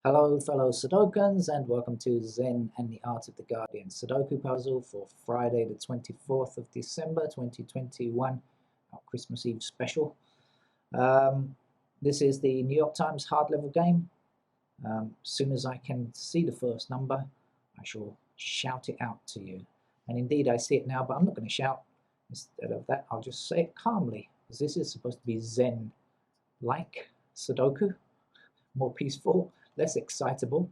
Hello, fellow Sudokans, and welcome to Zen and the Art of the Guardian Sudoku puzzle for Friday, the 24th of December 2021, our Christmas Eve special. Um, this is the New York Times hard level game. As soon as I can see the first number, I shall shout it out to you. And indeed, I see it now, but I'm not going to shout. Instead of that, I'll just say it calmly, because this is supposed to be Zen like Sudoku, more peaceful, less excitable.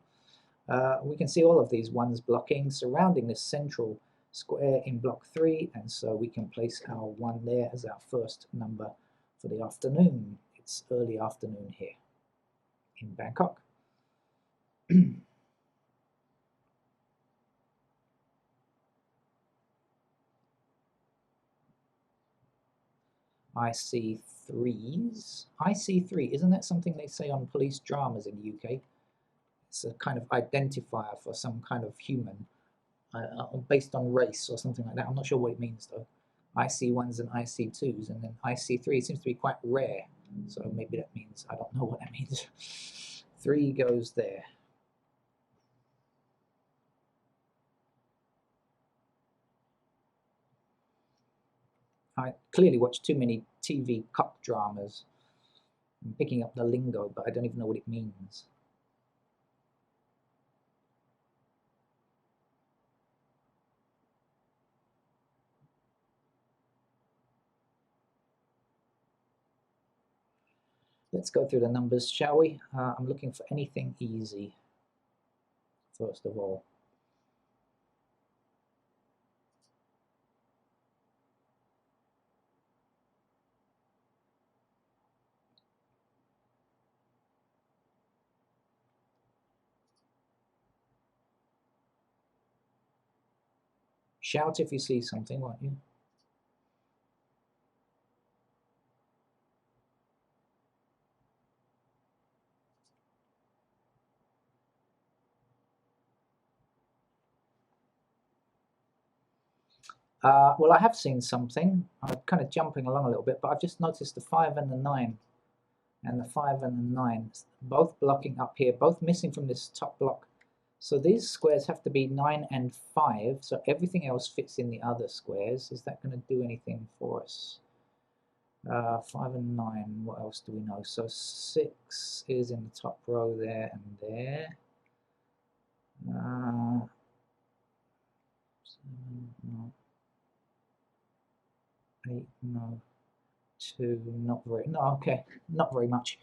We can see all of these ones blocking surrounding this central square in block 3, and so we can place our 1 there as our first number for the afternoon. It's early afternoon here in Bangkok. I see threes. I see 3. Isn't that something they say on police dramas in the UK? It's a kind of identifier for some kind of human based on race or something like that. I'm not sure what it means though. IC1s and IC2s, and then IC3 seems to be quite rare. So maybe that means, I don't know what that means. 3 goes there. I clearly watch too many TV cop dramas. I'm picking up the lingo, but I don't even know what it means. Let's go through the numbers, shall we? I'm looking for anything easy, first of all. Shout if you see something, won't you? Well, I have seen something. I'm kind of jumping along a little bit, but I've just noticed the 5 and the 9, and the 5 and the 9, both blocking up here, both missing from this top block. So these squares have to be 9 and 5, so everything else fits in the other squares. Is that going to do anything for us? 5 and 9, what else do we know? So 6 is in the top row there and there. 7, no. 8, no. 2, not very, no, okay, not very much.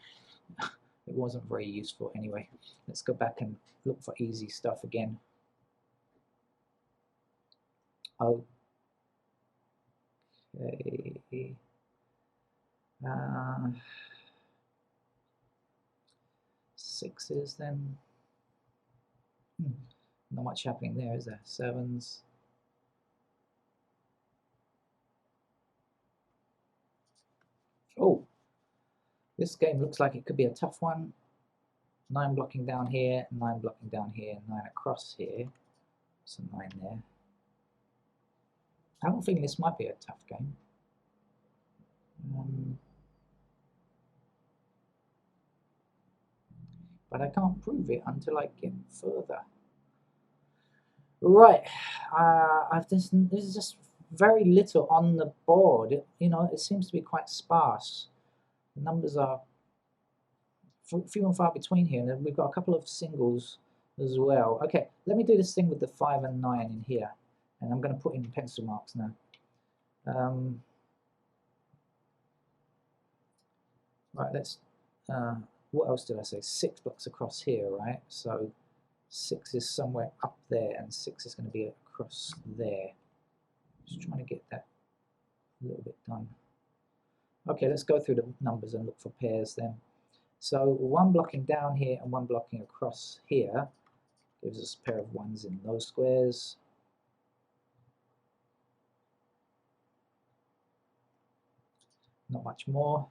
It wasn't very useful anyway. Let's go back and look for easy stuff again. Okay. Uh, 6s then. Not much happening there, is there? 7s. Oh, this game looks like it could be a tough one. 9 blocking down here, 9 blocking down here, 9 across here. So 9 there. I have a feeling this might be a tough game. But I can't prove it until I get further. Right, there's just very little on the board. It seems to be quite sparse. The numbers are few and far between here, and we've got a couple of singles as well. Okay, let me do this thing with the 5 and 9 in here, and I'm going to put in pencil marks now. Right, let's, what else did I say? 6 blocks across here, right? So 6 is somewhere up there, and 6 is going to be across there. Just trying to get that a little bit done. Okay, let's go through the numbers and look for pairs then. So 1 blocking down here and 1 blocking across here gives us a pair of 1s in those squares. Not much more.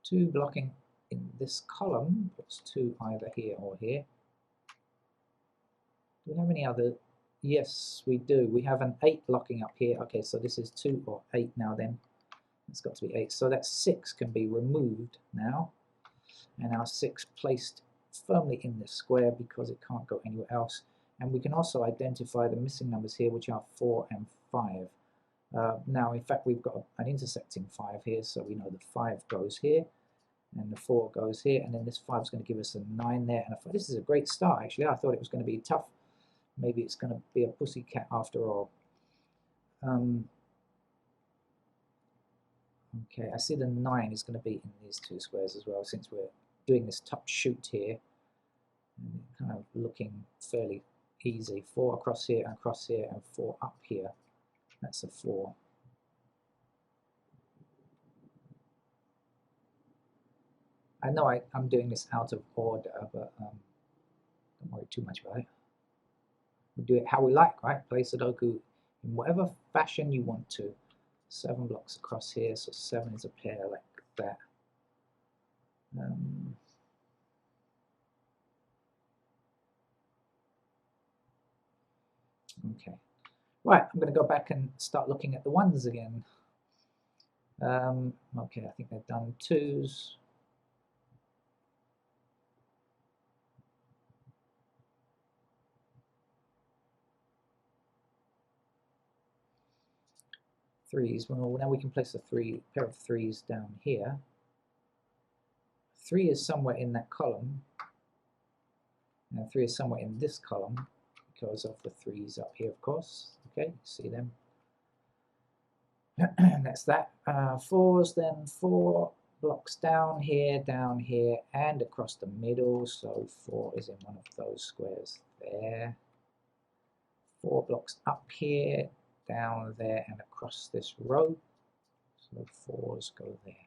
2 blocking in this column puts 2 either here or here. Do we have any other? Yes, we do. We have an 8 blocking up here. Okay, so this is 2 or 8 now then. It's got to be 8. So that 6 can be removed now. and our 6 placed firmly in this square because it can't go anywhere else. And we can also identify the missing numbers here, which are 4 and 5. Now, in fact, we've got an intersecting 5 here, so we know the 5 goes here, and the 4 goes here, and then this 5 is going to give us a 9 there. And this is a great start, actually. I thought it was going to be tough. Maybe it's going to be a pussycat after all. Okay, I see the 9 is going to be in these 2 squares as well, since we're doing this top shoot here. And kind of looking fairly easy. 4 across here, and 4 up here. That's a 4. I know I'm doing this out of order, but don't worry too much about it. We do it how we like, right? Play Sudoku in whatever fashion you want to. 7 blocks across here, so 7 is a pair like that. Okay, right, I'm going to go back and start looking at the 1s again. Okay, I think they've done 2s. Threes. Well, now we can place a pair of 3s down here. 3 is somewhere in that column, and 3 is somewhere in this column because of the 3s up here, of course. Okay, see them. That's that. 4s, then 4 blocks down here, and across the middle. So 4 is in one of those squares there. 4 blocks up here, down there, and across this row. So 4s go there.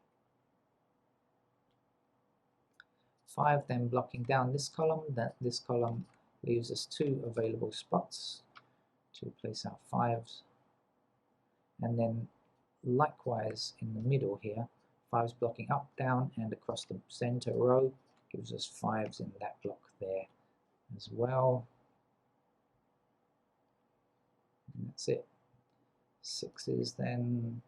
5 then blocking down this column. This column leaves us 2 available spots to place our 5s. And then likewise in the middle here, 5s blocking up, down, and across the center row gives us 5s in that block there as well. And that's it. 6s then.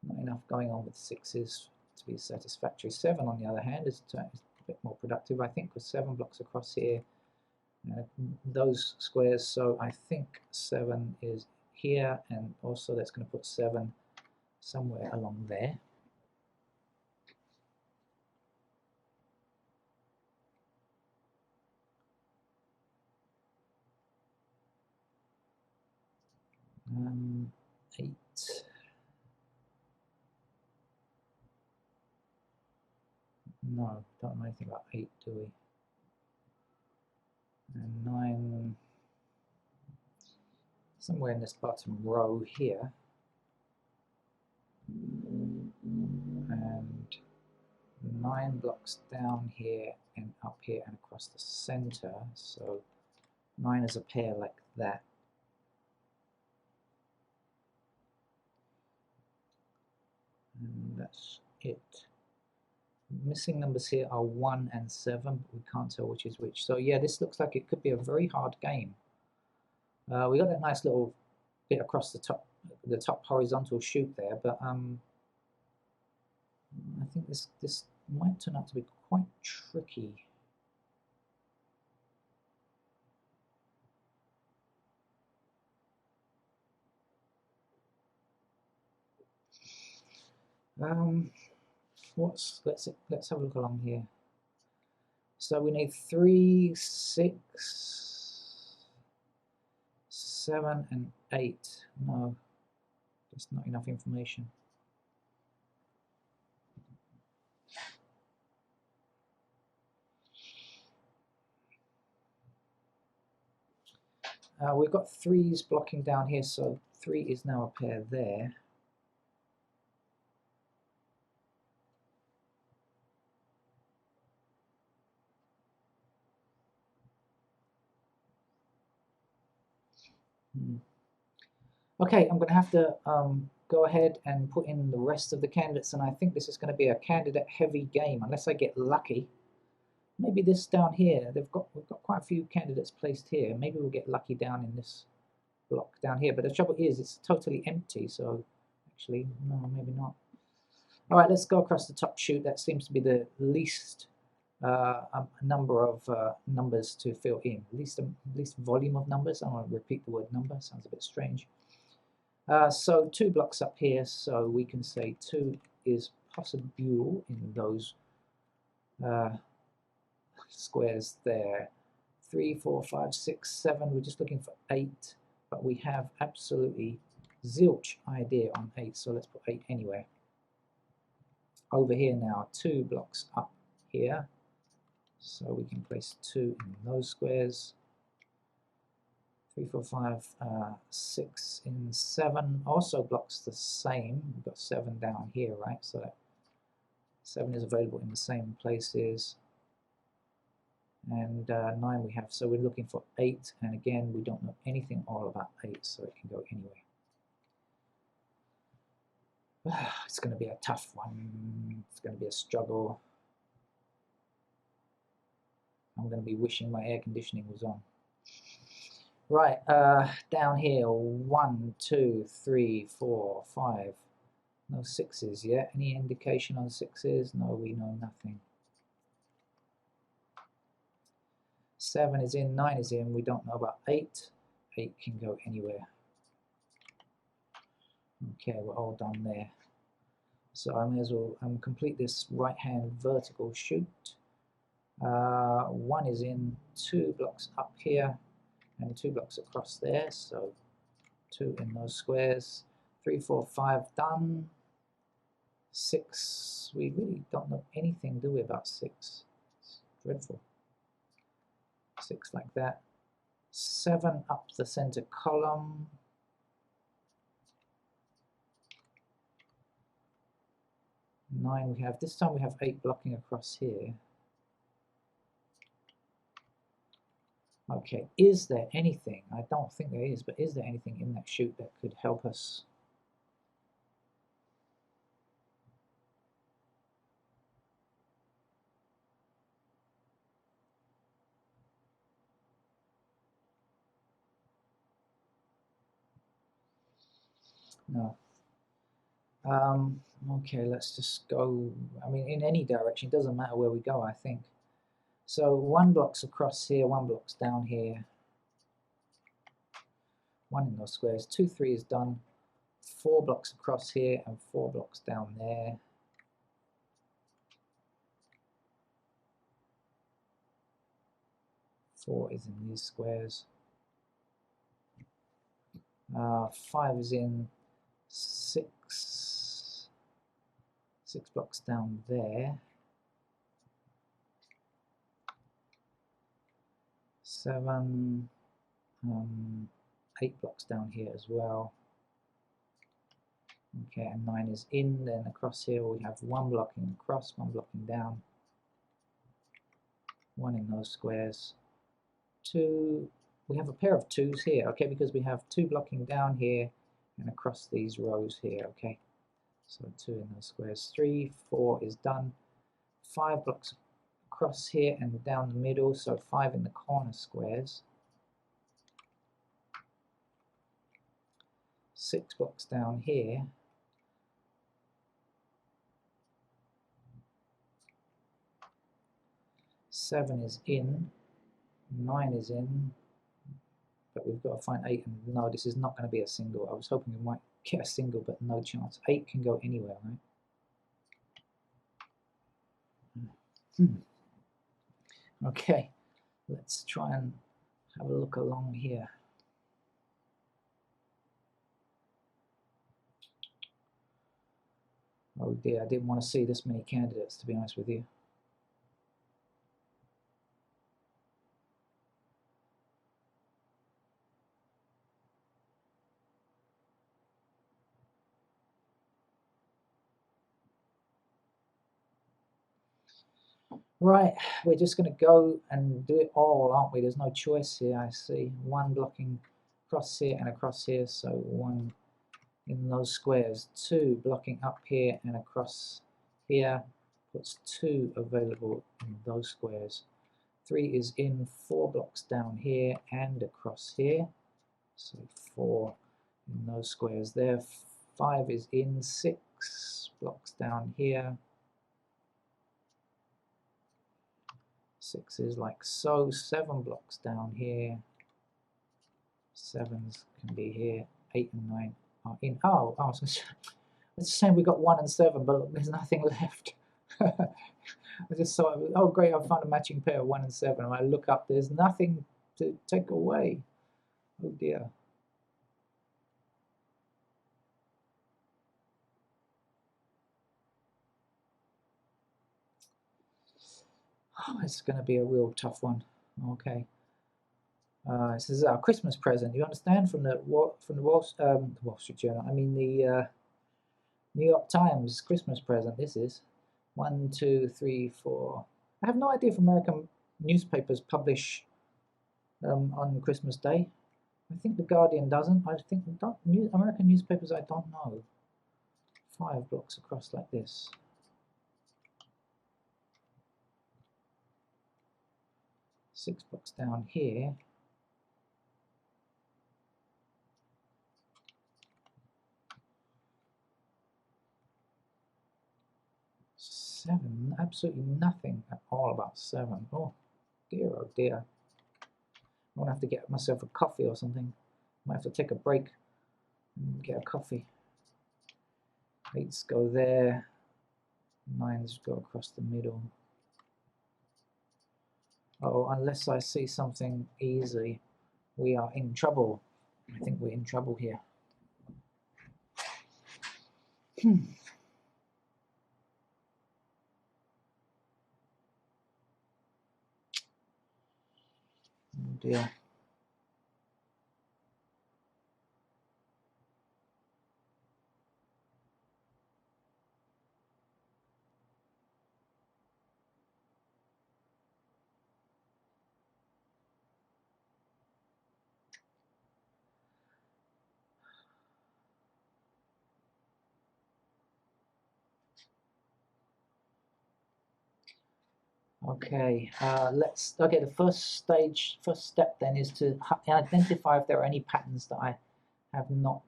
Not enough going on with 6s to be satisfactory. 7 on the other hand is a bit more productive, I think, with 7 blocks across here. Those squares, so I think 7 is here, and also that's going to put 7 somewhere along there. Um, 8. No, don't know anything about 8, do we? And 9, somewhere in this bottom row here. And 9 blocks down here and up here and across the center. So 9 is a pair like that. And that's it. Missing numbers here are 1 and 7, but we can't tell which is which. So yeah, this looks like it could be a very hard game. We got that nice little bit across the top horizontal shoot there, but I think this might turn out to be quite tricky. Let's have a look along here. So we need 3, 6, 7, and 8. No, that's not enough information. We've got 3s blocking down here, so 3 is now a pair there. Okay, I'm going to have to go ahead and put in the rest of the candidates, and I think this is going to be a candidate-heavy game, unless I get lucky. Maybe this down here, we've got quite a few candidates placed here. Maybe we'll get lucky down in this block down here. But the trouble is it's totally empty, so actually, no, maybe not. All right, let's go across the top chute. That seems to be the least number of numbers to fill in, least volume of numbers. I want to repeat the word number, sounds a bit strange. So 2 blocks up here, so we can say 2 is possible in those squares there. 3, 4, 5, 6, 7, we're just looking for 8, but we have absolutely zilch idea on 8, so let's put 8 anywhere. Over here now, 2 blocks up here, so we can place 2 in those squares. 3, 4, 5, 6 in 7 also blocks the same. We've got 7 down here, right? So that 7 is available in the same places. And 9 we have, so we're looking for 8, and again we don't know anything all about 8, so it can go anywhere. It's going to be a tough one. It's going to be a struggle. I'm going to be wishing my air conditioning was on. Right, down here, 1, 2, 3, 4, 5. No 6s yet. Any indication on 6s? No, we know nothing. 7 is in, 9 is in. We don't know about 8. 8 can go anywhere. Okay, we're all done there. So I may as well complete this right-hand vertical chute. 1 is in, 2 blocks up here, and 2 blocks across there. So 2 in those squares. 3, 4, 5 done. 6, we really don't know anything, do we, about 6? It's dreadful. 6 like that. 7 up the center column. 9 we have, this time we have 8 blocking across here. Okay, is there anything, I don't think there is, but is there anything in that chute that could help us? No. Okay, let's just go, I mean, in any direction, it doesn't matter where we go, I think. So 1 block's across here, 1 block's down here. 1 in those squares. 2, 3 is done. 4 blocks across here and 4 blocks down there. Four is in these squares. 5 is in. 6 blocks down there. 7, 8 blocks down here as well. Okay, and 9 is in. Then across here we have 1 blocking across, 1 blocking down. 1 in those squares. 2, we have a pair of 2s here, okay, because we have 2 blocking down here and across these rows here, okay. So 2 in those squares. 3, 4 is done. 5 blocks across here and down the middle, so 5 in the corner squares. 6 blocks down here. 7 is in. 9 is in. But we've got to find 8, and no, this is not going to be a single. I was hoping we might get a single, but no chance. 8 can go anywhere, right? Okay, let's try and have a look along here. Oh dear, I didn't want to see this many candidates, to be honest with you. Right, we're just going to go and do it all, aren't we? There's no choice here, I see. 1 blocking across here and across here, so 1 in those squares. 2 blocking up here and across here, puts 2 available in those squares. 3 is in, 4 blocks down here and across here. So 4 in those squares there. 5 is in 6 blocks down here. 6 is like so. 7 blocks down here. 7s can be here. 8 and 9 are in. Oh, it's the same. We got 1 and 7, but look, there's nothing left. I just saw it. Oh, great! I found a matching pair of 1 and 7. When I look up, there's nothing to take away. Oh dear. Oh, it's going to be a real tough one. Okay. This is our Christmas present. You understand, from the Wall Street Journal. I mean the New York Times Christmas present. This is 1, 2, 3, 4. I have no idea if American newspapers publish on Christmas Day. I think the Guardian doesn't. I think American newspapers. I don't know. 5 blocks across like this. 6 blocks down here. 7, absolutely nothing at all about 7. Oh dear. I'm gonna have to get myself a coffee or something. Might have to take a break and get a coffee. 8s go there. 9s go across the middle. Oh, unless I see something easy, we are in trouble. I think we're in trouble here. Oh dear. Okay, the first step then is to identify if there are any patterns that I have not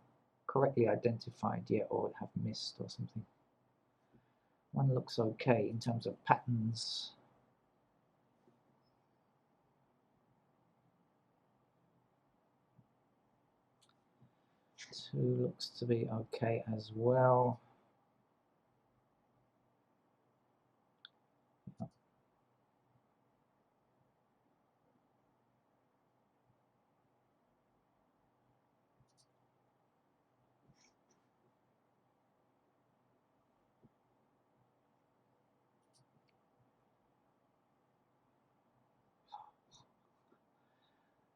correctly identified yet or have missed or something. 1 looks okay in terms of patterns. 2 looks to be okay as well.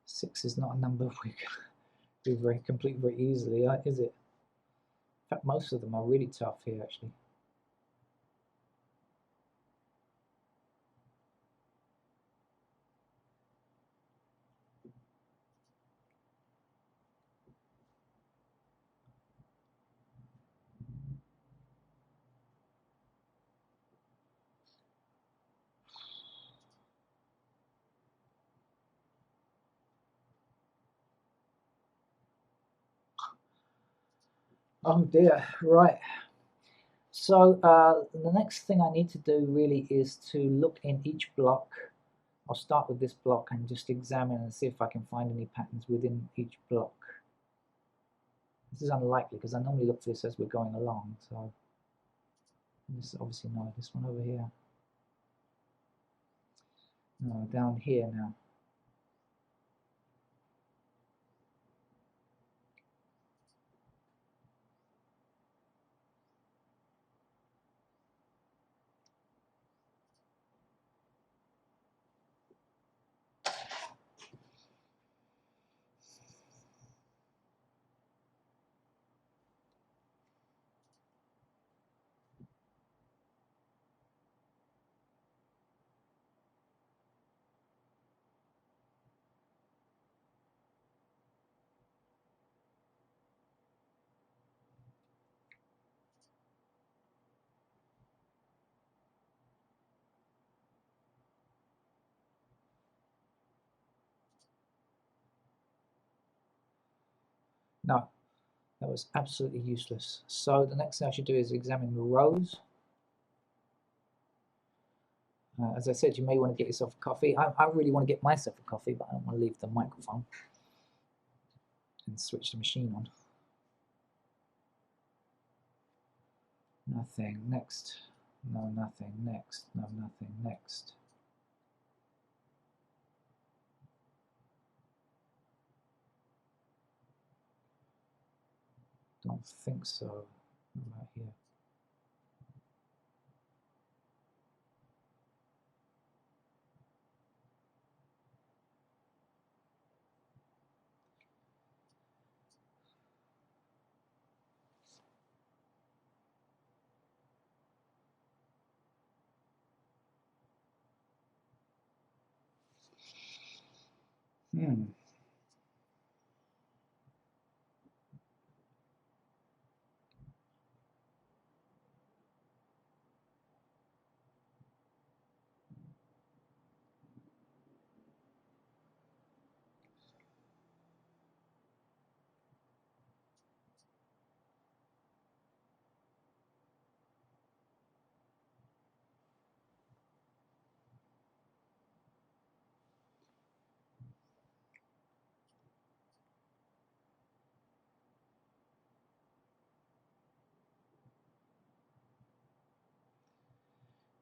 Six is not a number we can do complete very easily, is it? In fact, most of them are really tough here, actually. Oh dear, right. So the next thing I need to do really is to look in each block. I'll start with this block and just examine and see if I can find any patterns within each block. This is unlikely because I normally look for this as we're going along. So this obviously no, this one over here. No, down here now. That was absolutely useless. So the next thing I should do is examine the rows. As I said, you may want to get yourself a coffee. I really want to get myself a coffee, but I don't want to leave the microphone and switch the machine on. Nothing. Next. No, nothing. Next. No, nothing. Next. Don't think so. What about here?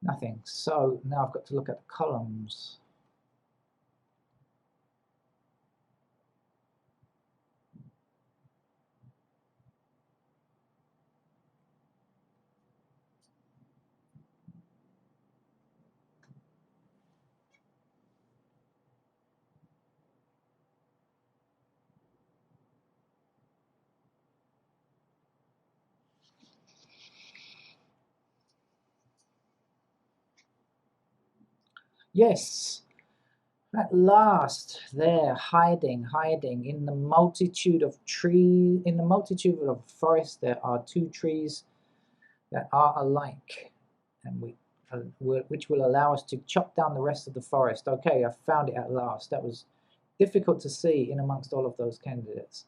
Nothing. So now I've got to look at the columns. Yes, at last, they're hiding in the multitude of trees. In the multitude of forests, there are two trees that are alike, and which will allow us to chop down the rest of the forest. Okay, I found it at last. That was difficult to see in amongst all of those candidates.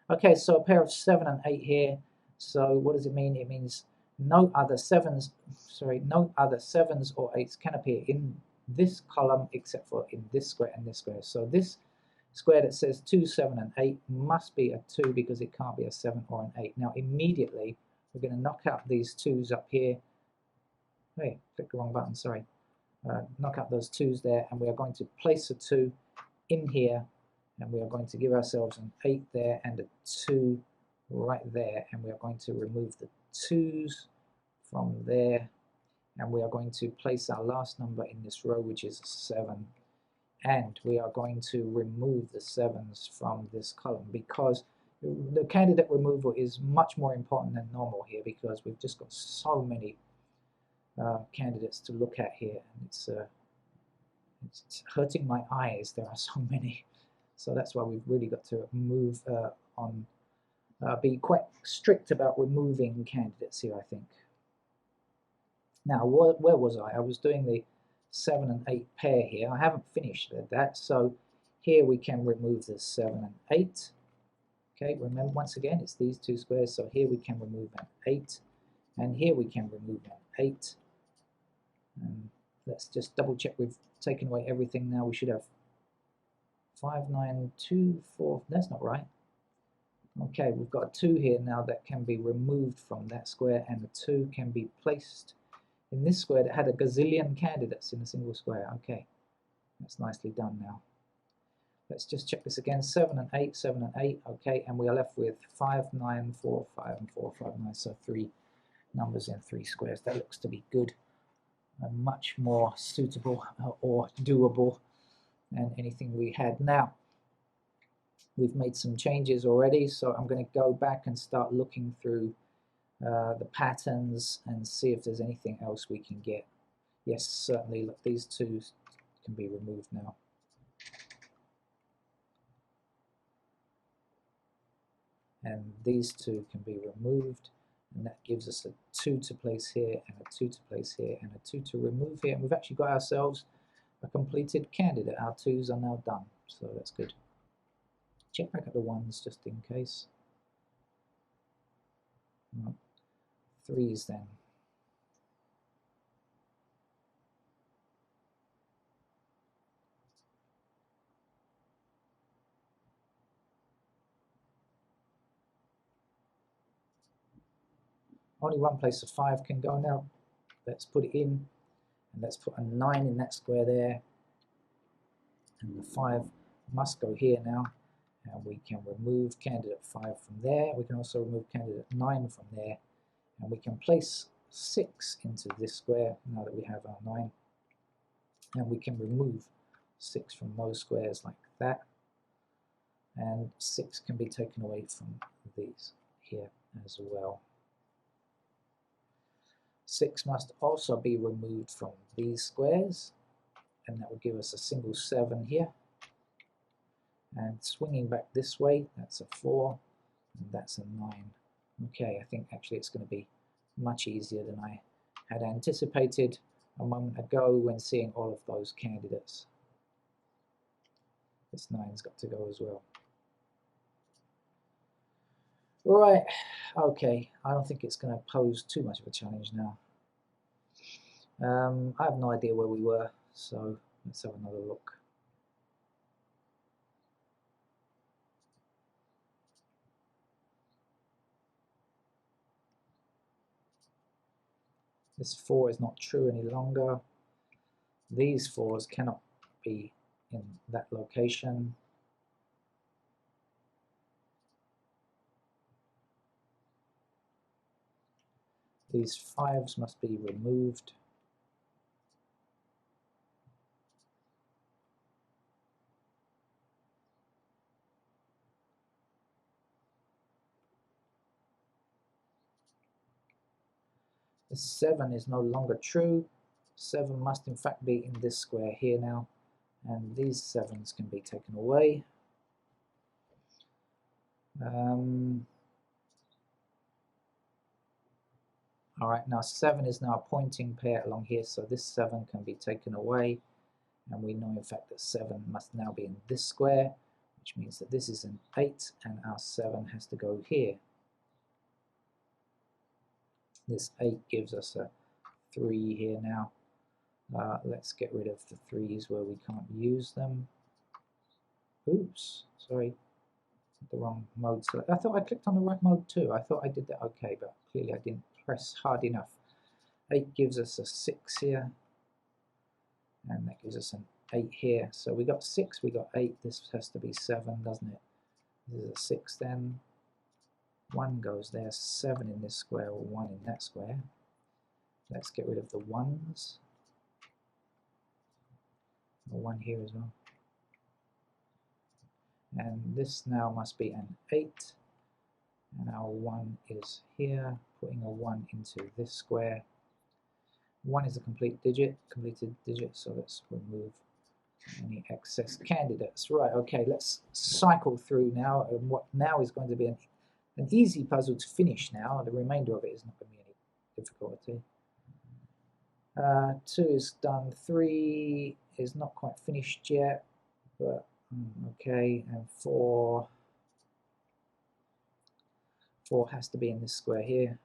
Okay, so a pair of 7 and 8 here. So what does it mean? It means no other sevens or eights can appear in this column except for in this square and this square. So this square that says 2, 7, and 8 must be a 2 because it can't be a 7 or an 8. Now immediately we're going to knock out these 2's up here. Hey, clicked the wrong button, sorry. Knock out those 2's there, and we are going to place a 2 in here, and we are going to give ourselves an 8 there and a 2 right there, and we are going to remove the 2's from there, and we are going to place our last number in this row, which is 7, and we are going to remove the 7's from this column because the candidate removal is much more important than normal here because we've just got so many candidates to look at here, and it's hurting my eyes. There are so many, so that's why we've really got to move on, be quite strict about removing candidates here, I think. Now, where was I? I was doing the 7 and 8 pair here. I haven't finished that, so here we can remove the 7 and 8. Okay, remember once again, it's these two squares, so here we can remove an 8, and here we can remove an 8. And let's just double check we've taken away everything now. We should have 5, 9, 2, 4. That's not right. Okay, we've got a 2 here now that can be removed from that square, and the 2 can be placed in this square that had a gazillion candidates in a single square. Okay, that's nicely done now. Let's just check this again. 7 and 8, 7 and 8. Okay, and we are left with 5, 9, 4, 5, and 4, 5, 9. So 3 numbers in 3 squares. That looks to be good. Much more suitable or doable than anything we had. Now, we've made some changes already, so I'm going to go back and start looking through the patterns and see if there's anything else we can get. Yes, certainly. Look, these 2 can be removed now. And these 2 can be removed, and that gives us a 2 to place here, and a 2 to place here, and a 2 to remove here, and we've actually got ourselves a completed candidate. Our 2's are now done, so that's good. Check back at the 1's just in case. No, 3s then. Only one place a 5 can go now. Let's put it in, and let's put a 9 in that square there. And the 5 must go here now. And we can remove candidate 5 from there. We can also remove candidate 9 from there. And we can place 6 into this square now that we have our 9. And we can remove 6 from those squares like that. And 6 can be taken away from these here as well. 6 must also be removed from these squares, and that will give us a single 7 here. And swinging back this way, that's a 4, and that's a 9. Okay, I think actually it's going to be much easier than I had anticipated a moment ago when seeing all of those candidates. This 9's got to go as well. Right, okay, I don't think it's going to pose too much of a challenge now. I have no idea where we were, so let's have another look. This 4 is not true any longer. These 4s cannot be in that location. These 5s must be removed. The 7 is no longer true. 7 must in fact be in this square here now, and these 7s can be taken away. Alright, now 7 is now a pointing pair along here, so this 7 can be taken away, and we know in fact that 7 must now be in this square, which means that this is an 8 and our 7 has to go here. This 8 gives us a 3 here now. Let's get rid of the 3s where we can't use them. Oops, sorry, the wrong mode select. I thought I clicked on the right mode too. I thought I did that okay, but clearly I didn't press hard enough. 8 gives us a 6 here, and that gives us an 8 here. So we got 6, we got 8. This has to be 7, doesn't it? This is a 6 then. 1 goes there, 7 in this square, or 1 in that square. Let's get rid of the 1s. A 1 here as well. And this now must be an 8. And our 1 is here, putting a 1 into this square. 1 is a completed digit, so let's remove any excess candidates. Right, okay, let's cycle through now, and what now is going to be an easy puzzle to finish now. The remainder of it is not going to be any difficulty. 2 is done, 3 is not quite finished yet, but okay, and 4 has to be in this square here.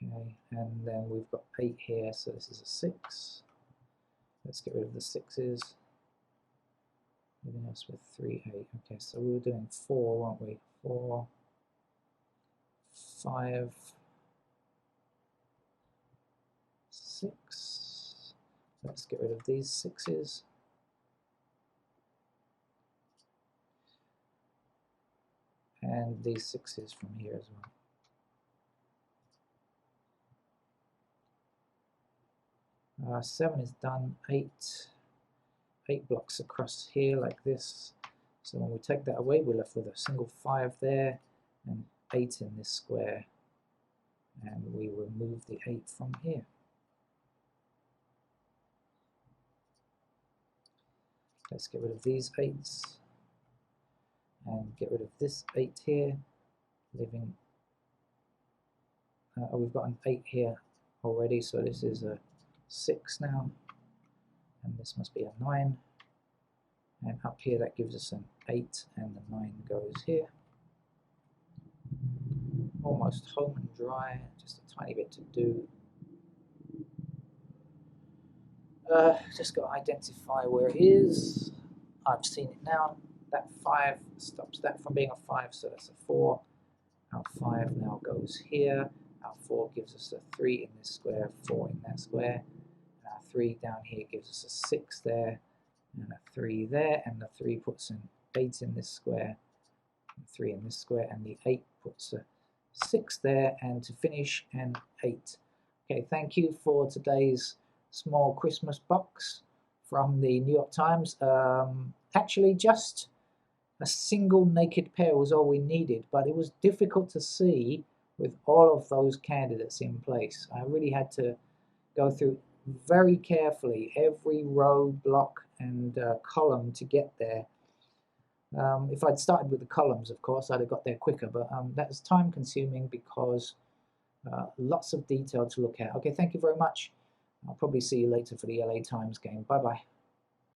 Okay, and then we've got 8 here, so this is a 6. Let's get rid of the 6s. Leaving us with 3, 8. Okay, so we were doing 4, weren't we? 4, 5, 6. Let's get rid of these 6s. And these 6s from here as well. 7 is done. 8 blocks across here like this. So when we take that away, we're left with a single 5 there and 8 in this square. And we remove the 8 from here. Let's get rid of these 8s and get rid of this 8 here, leaving we've got an 8 here already, so this is a 6 now, and this must be a 9, and up here that gives us an 8, and the 9 goes here. almost home and dry, just a tiny bit to do. Just got to identify where it is. I've seen it now. That 5 stops that from being a 5, so that's a 4. Our 5 now goes here. Our 4 gives us a 3 in this square, 4 in that square. Our 3 down here gives us a 6 there, and a 3 there, and the 3 puts an 8 in this square, and 3 in this square, and the 8 puts a 6 there, and to finish, an 8. Okay, thank you for today's small Christmas box from the New York Times. Actually, just a single naked pair was all we needed, but it was difficult to see with all of those candidates in place. I really had to go through very carefully every row, block, and column to get there. If I'd started with the columns, of course, I'd have got there quicker, but that was time consuming because lots of detail to look at. Okay, thank you very much. I'll probably see you later for the LA Times game. Bye-bye.